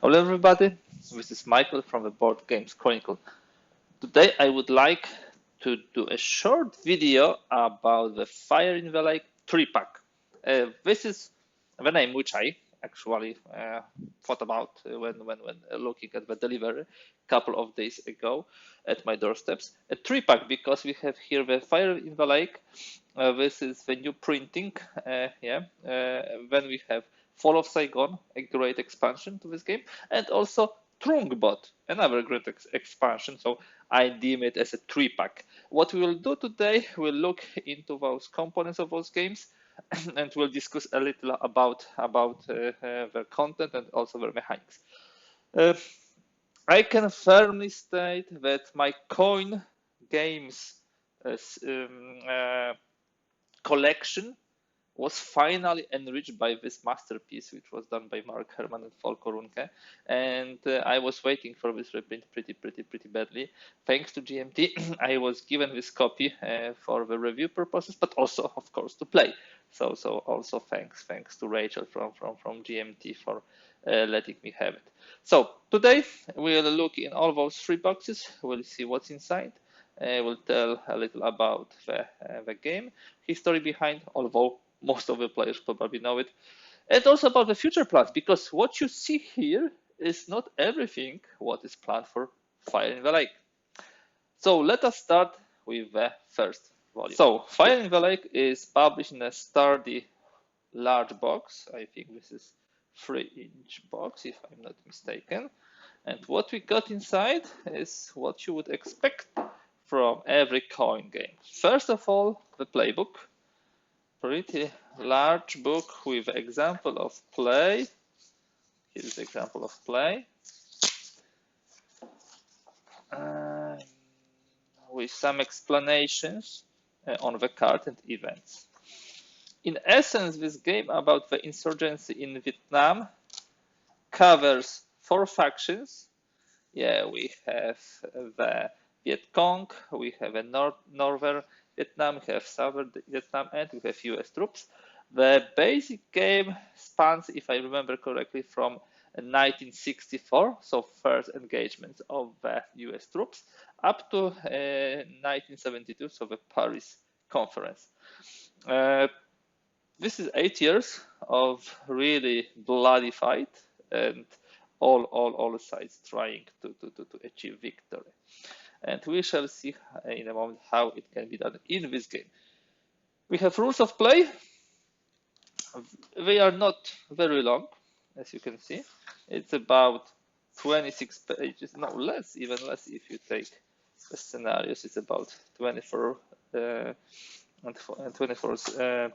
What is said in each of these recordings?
Hello everybody, this is Michael from the Board Games Chronicle. Today I would like to do a short video about the Fire in the Lake 3-pack. This is the name which I actually thought about when looking at the delivery a couple of days ago at my doorsteps. A 3-pack because we have here the Fire in the Lake. This is the new printing. Then we have Fall of Saigon, a great expansion to this game, and also Trungbot, another great expansion. So I deem it as a 3-pack. What we will do today, we'll look into those components of those games, and we'll discuss a little about their content and also their mechanics. I can firmly state that my coin games collection was finally enriched by this masterpiece, which was done by Mark Herman and Volker Runke. And I was waiting for this reprint pretty badly. Thanks to GMT, I was given this copy for the review purposes, but also, of course, to play. So also thanks to Rachel from GMT for letting me have it. So today we'll look in all those 3 boxes. We'll see what's inside. We'll tell a little about the game, history behind, although most of the players probably know it, and also about the future plans, because what you see here is not everything what is planned for Fire in the Lake. So let us start with the first volume. So Fire in the Lake is published in a sturdy large box. I think this is 3-inch box, if I'm not mistaken. And what we got inside is what you would expect from every coin game. First of all, the playbook. Pretty large book with example of play. Here's the example of play. With some explanations on the card and events. In essence, this game about the insurgency in Vietnam covers 4 factions. Yeah, we have the Viet Cong, we have a Northern Vietnam, we have Southern Vietnam, and we have US troops. The basic game spans, if I remember correctly, from 1964, so first engagements of the US troops, up to 1972, so the Paris Conference. This is 8 years of really bloody fight, and all sides trying to achieve victory. And we shall see in a moment how it can be done in this game. We have rules of play. They are not very long, as you can see. It's about 26 pages, no less, even less if you take the scenarios. It's about 24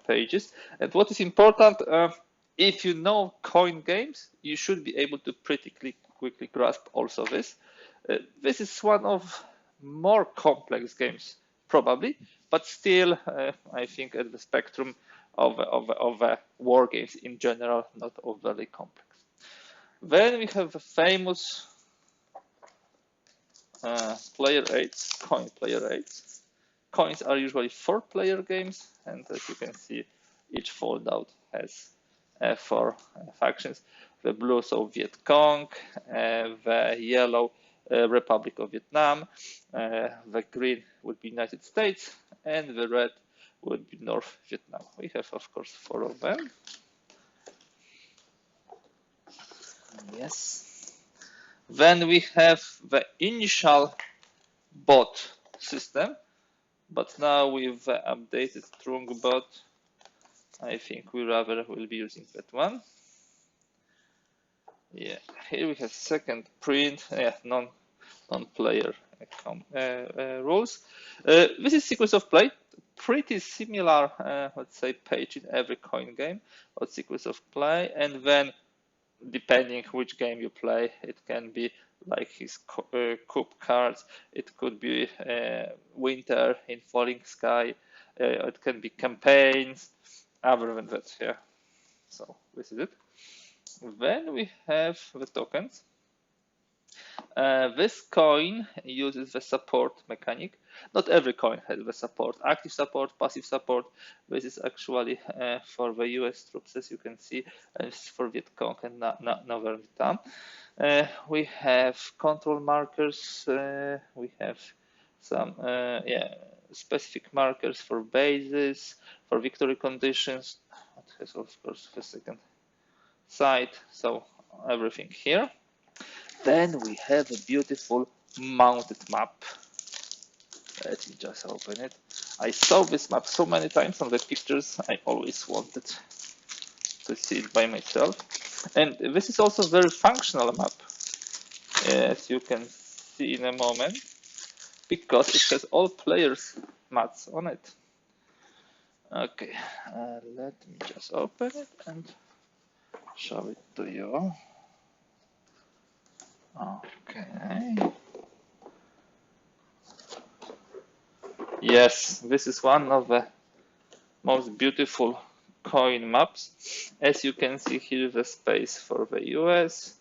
pages. And what is important, if you know coin games, you should be able to pretty quickly grasp also this. This is one of more complex games, probably, but still, I think at the spectrum of war games in general, not overly complex. Then we have the famous player aids, coin player aids. Coins are usually 4-player games, and as you can see, each fold-out has 4 factions. The blue, so Viet Cong, the yellow, Republic of Vietnam, the green would be United States, and the red would be North Vietnam. We have, of course, 4 of them. Yes. Then we have the initial bot system, but now with the updated Trungbot, I think we rather will be using that one. Yeah, here we have second print, non-player rules. This is sequence of play, pretty similar, let's say, page in every coin game, or sequence of play, and then depending which game you play, it can be like his coup cards, it could be winter in falling sky, it can be campaigns, other than that, yeah. So this is it. Then we have the tokens. This coin uses the support mechanic. Not every coin has the support. Active support, passive support. This is actually for the US troops, as you can see, and this is for Viet Cong and Northern Vietnam. We have control markers. We have some specific markers for bases, for victory conditions. It has, of course, the second side. So everything here. Then we have a beautiful mounted map. Let me just open it. I saw this map so many times on the pictures, I always wanted to see it by myself. And this is also a very functional map, as you can see in a moment, because it has all players' mats on it. Okay, let me just open it and show it to you. Okay. Yes, this is one of the most beautiful coin maps. As you can see, here is the space for the US,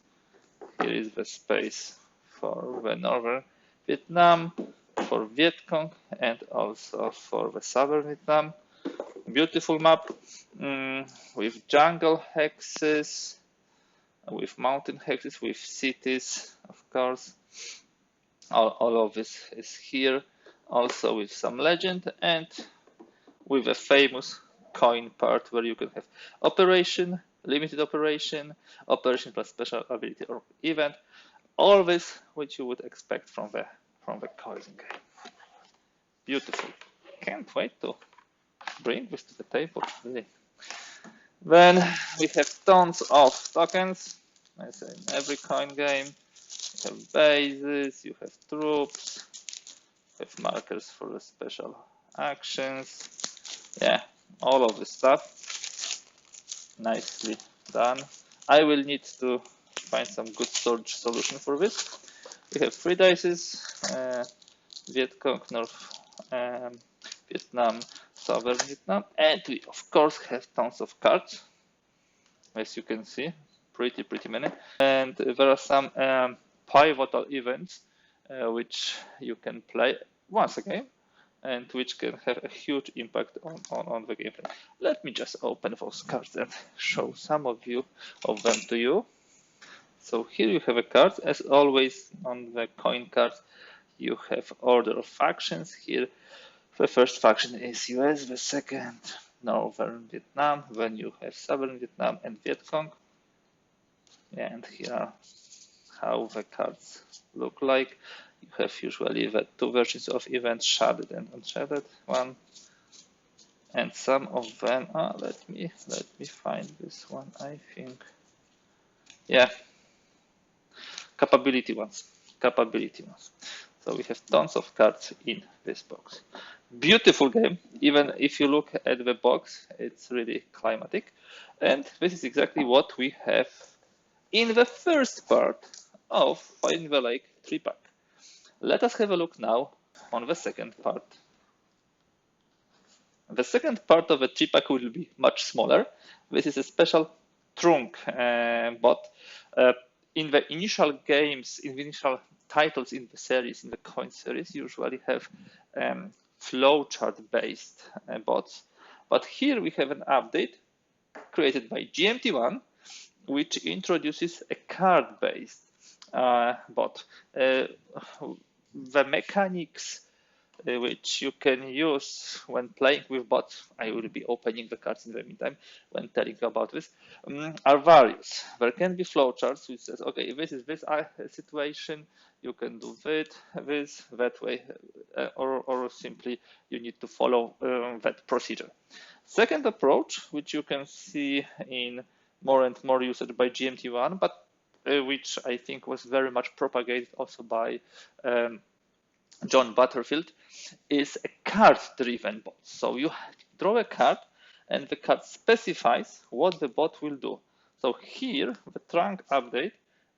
here is the space for the Northern Vietnam, for Viet Cong, and also for the Southern Vietnam. Beautiful map with jungle hexes, with mountain hexes, with cities, of course. All of this is here, also with some legend and with a famous coin part where you can have operation, limited operation, operation plus special ability or event. All this which you would expect from the coin game. Beautiful. Can't wait to bring this to the table, really. Then we have tons of tokens. As in every coin game, you have bases, you have troops, you have markers for the special actions. Yeah, all of this stuff. Nicely done. I will need to find some good storage solution for this. We have 3 dices, Viet Cong, North Vietnam, Southern Vietnam, and we of course have tons of cards, as you can see, pretty many. And there are some pivotal events which you can play once again, and which can have a huge impact on the gameplay. Let me just open those cards and show some of them to you. So here you have a card. As always on the coin cards, you have order of factions. Here the first faction is US, the second Northern Vietnam, then you have Southern Vietnam and Viet Cong. Yeah, and here are how the cards look like. You have usually the 2 versions of events, shaded and unshaded one. And some of them are, let me find this one, I think. Yeah, capability ones. So we have tons of cards in this box. Beautiful game. Even if you look at the box, it's really climatic. And this is exactly what we have in the first part of Finding the Lake 3-pack. Let us have a look now on the second part. The second part of the 3-pack will be much smaller. This is a special trunk bot. In the initial games, in the initial titles in the series, in the coin series, usually have flowchart based bots. But here we have an update created by GMT1, which introduces a card based bot. The mechanics which you can use when playing with bots, I will be opening the cards in the meantime when telling you about this, are various. There can be flowcharts which says, okay, this is this situation, you can do this, that way, or simply you need to follow that procedure. Second approach, which you can see in more and more usage by GMT1, but which I think was very much propagated also by John Butterfield, is a card-driven bot. So you draw a card, and the card specifies what the bot will do. So here, the trunk update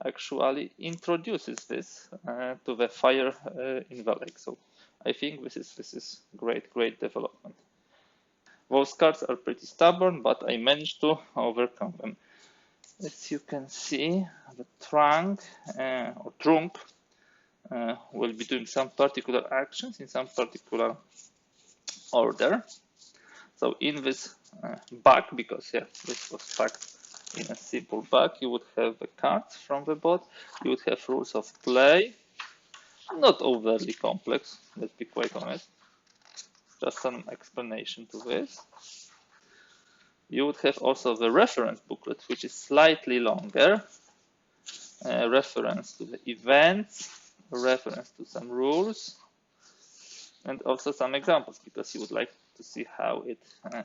actually introduces this to the fire in the lake. So I think this is great development. Those cards are pretty stubborn, but I managed to overcome them. As you can see, the trunk or trunk will be doing some particular actions in some particular order. So in this bag, because this was packed in a simple bag, you would have the cards from the board, you would have rules of play, not overly complex, let's be quite honest, just some explanation to this. You would have also the reference booklet, which is slightly longer, reference to the events, reference to some rules, and also some examples, because you would like to see how it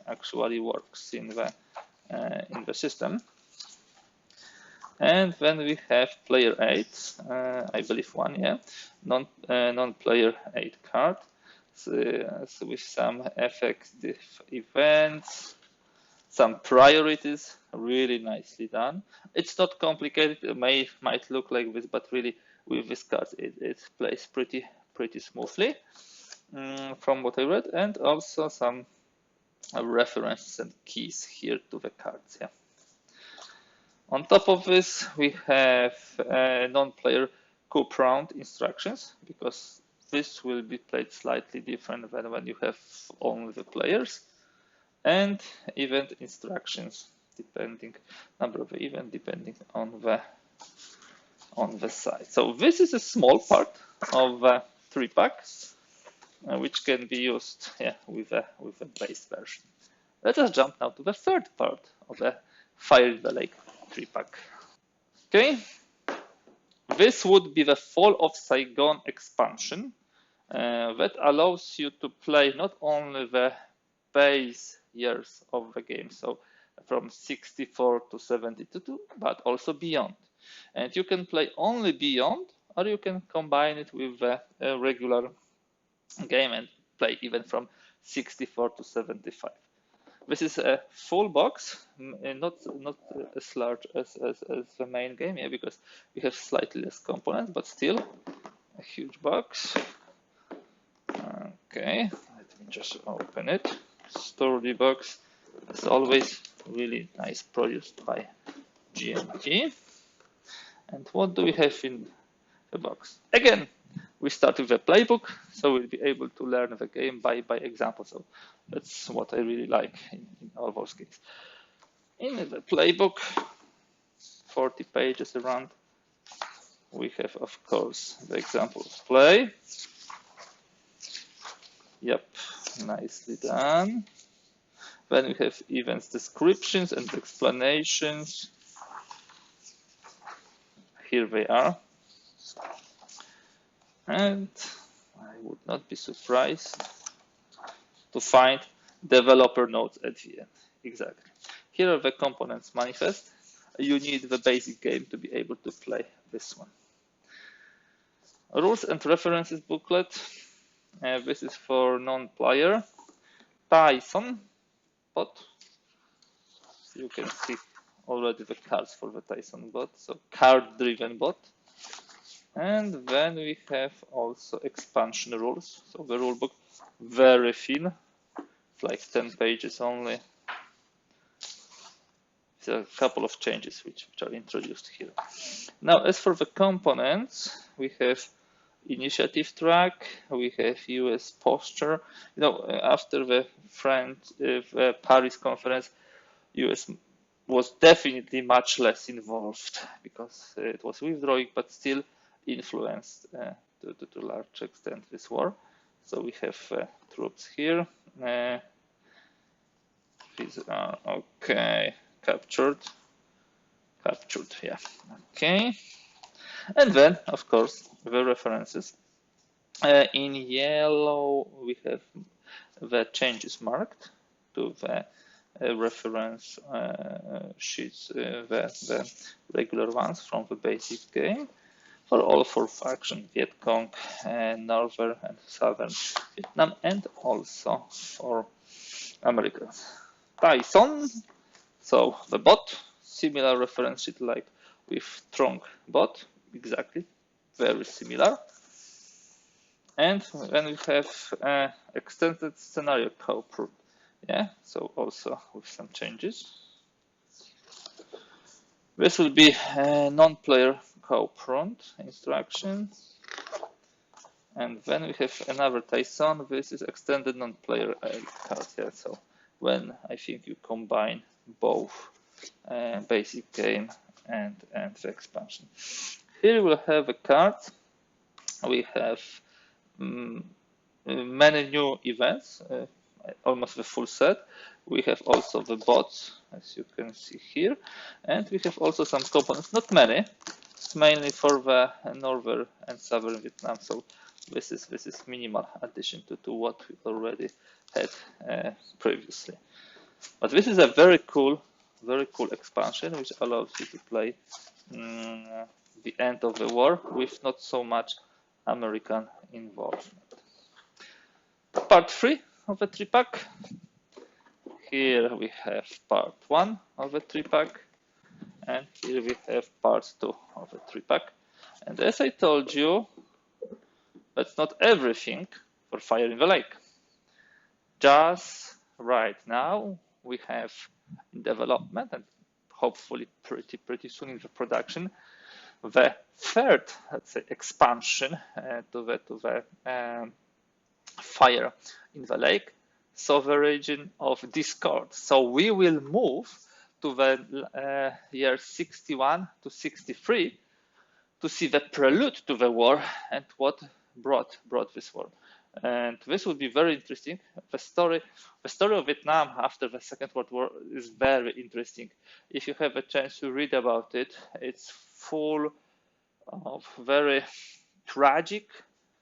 actually works in the system. And then we have player 8, I believe one, non-player 8 card, so with some effective events, some priorities, really nicely done. It's not complicated, it might look like this, but really with this card it plays pretty smoothly from what I read, and also some references and keys here to the cards. On top of this, we have non-player coup round instructions, because this will be played slightly different than when you have only the players, and event instructions, depending number of event, depending on the size. So this is a small part of the 3-pack, which can be used with a base version. Let us jump now to the third part of the Fire in the Lake 3-pack. Okay, this would be the Fall of Saigon expansion that allows you to play not only the base years of the game, so from 64 to 72, but also beyond. And you can play only beyond, or you can combine it with the regular game and play even from 64 to 75. This is a full box, not as large as the main game, because we have slightly less components, but still a huge box. Okay, let me just open it. Sturdy box, as always, really nice, produced by GMT. And what do we have in the box? Again, we start with a playbook, so we'll be able to learn the game by example. So that's what I really like in all those games. In the playbook, 40 pages around, we have, of course, the example of play. Yep, nicely done. Then we have events descriptions and explanations. Here they are. And I would not be surprised to find developer notes at the end. Exactly. Here are the components manifest. You need the basic game to be able to play this one. Rules and references booklet. This is for non-player. Tyson bot. You can see already the cards for the Tyson bot. So card-driven bot. And then we have also expansion rules. So the rule book, very thin. It's like 10 pages only. There are a couple of changes which are introduced here. Now, as for the components, we have initiative track, we have US posture. After the Paris conference, US was definitely much less involved because it was withdrawing, but still influenced to a large extent this war. So we have troops here. These are okay. Captured, yeah, okay. And then, of course, the references. In yellow, we have the changes marked to the reference sheets, the regular ones from the basic game, for all 4 factions, Viet Cong, Northern and Southern Vietnam, and also for Americans. Tyson. So the bot, similar reference sheet like with trunk bot, exactly, very similar. And then we have extended scenario co-proof, so also with some changes. This will be non-player co-prompt instructions. And then we have another Tyson. This is extended non-player card. Yeah, so when I think you combine both basic game and the expansion. Here we'll have a card. We have many new events, almost the full set. We have also the bots, as you can see here, and we have also some components, not many. It's mainly for the northern and southern Vietnam, so this is minimal addition to what we already had previously. But this is a very cool expansion which allows you to play the end of the war with not so much American involvement. Part 3 of the 3-pack. Here we have part 1 of the 3-pack, and here we have part 2 of the 3-pack. And as I told you, that's not everything for Fire in the Lake. Just right now, we have in development and hopefully pretty soon in the production, the third, let's say, expansion to the Fire in the Lake, so the region of Discord. So we will move to the year 61 to 63 to see the prelude to the war and what brought this war. And this will be very interesting. The story of Vietnam after the Second World War is very interesting. If you have a chance to read about it, it's full of very tragic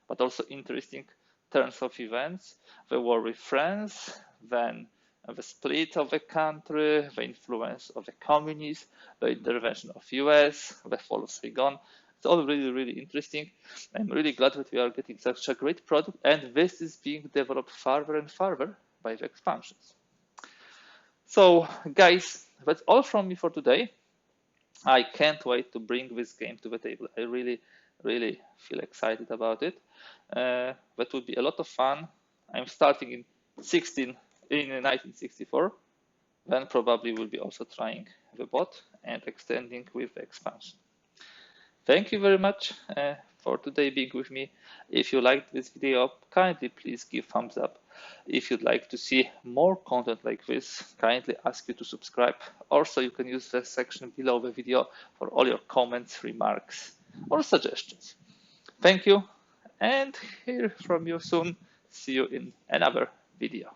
but also interesting turns of events. The war with France, then the split of the country, the influence of the communists, the intervention of US, the fall of Saigon. It's all really interesting. I'm really glad that we are getting such a great product, and this is being developed further and further by the expansions. So guys, that's all from me for today. I can't wait to bring this game to the table. I really feel excited about it. That would be a lot of fun. I'm starting in 1964. Then probably will be also trying the bot and extending with the expansion. Thank you very much for today being with me. If you liked this video, kindly please give thumbs up. If you'd like to see more content like this, kindly ask you to subscribe. Also, you can use the section below the video for all your comments, remarks, or suggestions. Thank you, and hear from you soon. See you in another video.